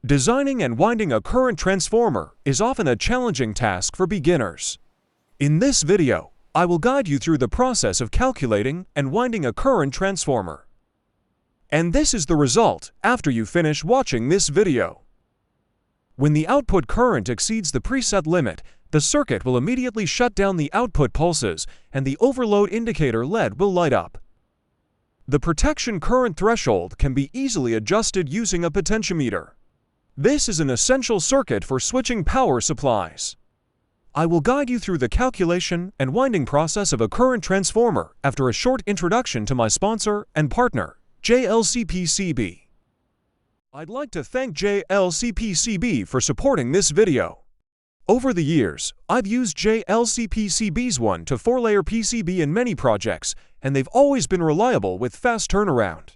Designing and winding a current transformer is often a challenging task for beginners. In this video, I will guide you through the process of calculating and winding a current transformer. And this is the result after you finish watching this video. When the output current exceeds the preset limit, the circuit will immediately shut down the output pulses and the overload indicator LED will light up. The protection current threshold can be easily adjusted using a potentiometer. This is an essential circuit for switching power supplies. I will guide you through the calculation and winding process of a current transformer after a short introduction to my sponsor and partner, JLCPCB. I'd like to thank JLCPCB for supporting this video. Over the years, I've used JLCPCB's 1 to 4-layer PCB in many projects, and they've always been reliable with fast turnaround.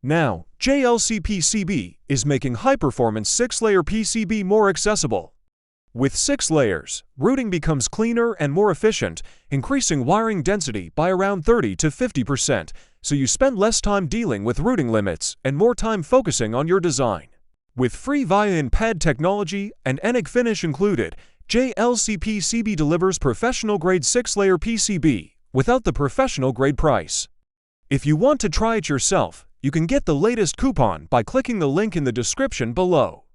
Now, JLCPCB is making high-performance 6-layer PCB more accessible. With 6 layers, routing becomes cleaner and more efficient, increasing wiring density by around 30 to 50%, so you spend less time dealing with routing limits and more time focusing on your design. With free via-in-pad technology and ENIC finish included, JLCPCB delivers professional-grade 6-layer PCB without the professional-grade price. If you want to try it yourself, you can get the latest coupon by clicking the link in the description below.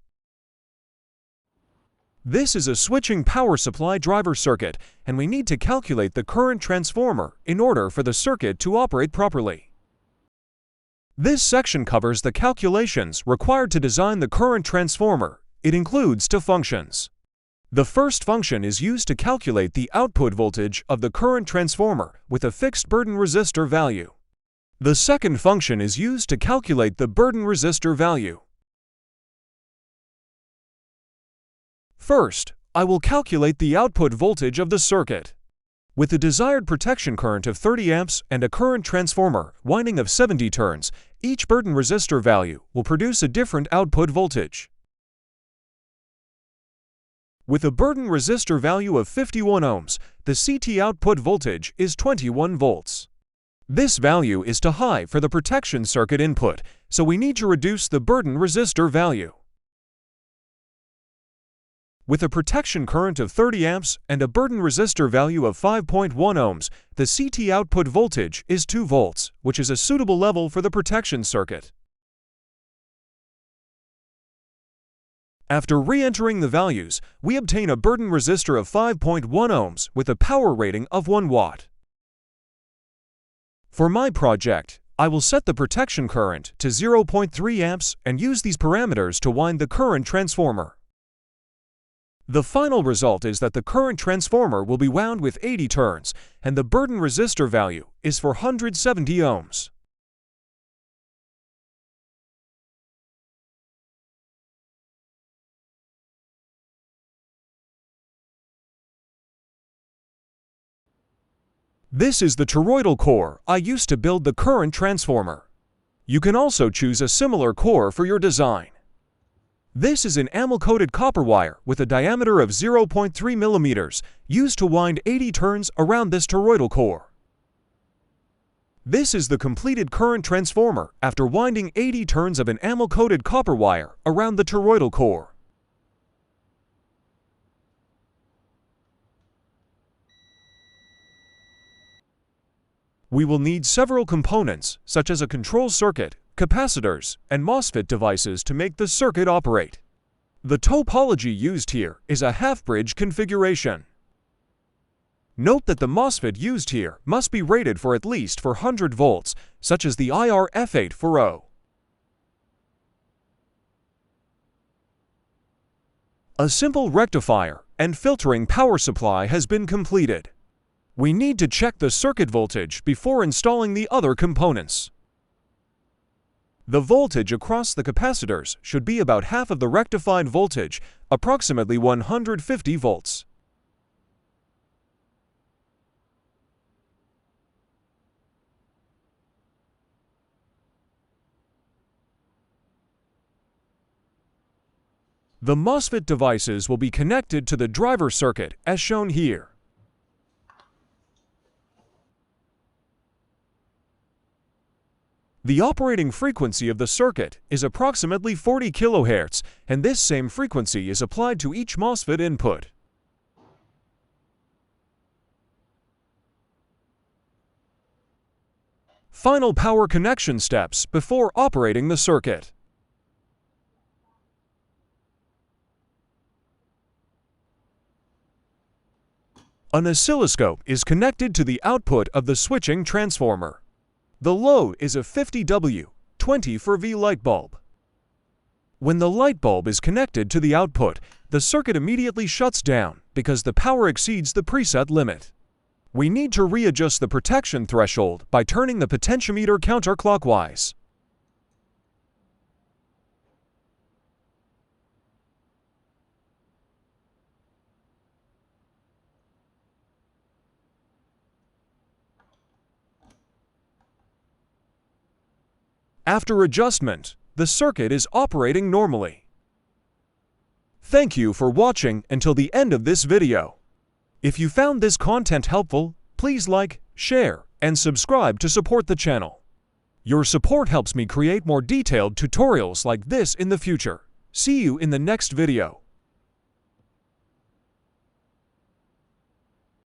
This is a switching power supply driver circuit, and we need to calculate the current transformer in order for the circuit to operate properly. This section covers the calculations required to design the current transformer. It includes 2 functions. The first function is used to calculate the output voltage of the current transformer with a fixed burden resistor value. The second function is used to calculate the burden resistor value. First, I will calculate the output voltage of the circuit. With the desired protection current of 30 amps and a current transformer winding of 70 turns, each burden resistor value will produce a different output voltage. With a burden resistor value of 51 ohms, the CT output voltage is 21 volts. This value is too high for the protection circuit input, so we need to reduce the burden resistor value. With a protection current of 30 amps and a burden resistor value of 5.1 ohms, the CT output voltage is 2 volts, which is a suitable level for the protection circuit. After re-entering the values, we obtain a burden resistor of 5.1 ohms with a power rating of 1 watt. For my project, I will set the protection current to 0.3 amps and use these parameters to wind the current transformer. The final result is that the current transformer will be wound with 80 turns, and the burden resistor value is 470 ohms. This is the toroidal core I used to build the current transformer. You can also choose a similar core for your design. This is an amyl-coated copper wire with a diameter of 0.3 millimeters, used to wind 80 turns around this toroidal core. This is the completed current transformer after winding 80 turns of an amyl-coated copper wire around the toroidal core. We will need several components, such as a control circuit, capacitors, and Mosfet devices to make the circuit operate. The topology used here is a half-bridge configuration. Note that the Mosfet used here must be rated for at least 400 volts, such as the IR-F840. A simple rectifier and filtering power supply has been completed. We need to check the circuit voltage before installing the other components. The voltage across the capacitors should be about half of the rectified voltage, approximately 150 volts. The Mosfet devices will be connected to the driver circuit as shown here. The operating frequency of the circuit is approximately 40 kHz, and this same frequency is applied to each Mosfet input. Final power connection steps before operating the circuit. An oscilloscope is connected to the output of the switching transformer. The load is a 50W, 20 for V light bulb. When the light bulb is connected to the output, the circuit immediately shuts down because the power exceeds the preset limit. We need to readjust the protection threshold by turning the potentiometer counterclockwise. After adjustment, the circuit is operating normally. Thank you for watching until the end of this video. If you found this content helpful, please like, share, and subscribe to support the channel. Your support helps me create more detailed tutorials like this in the future. See you in the next video.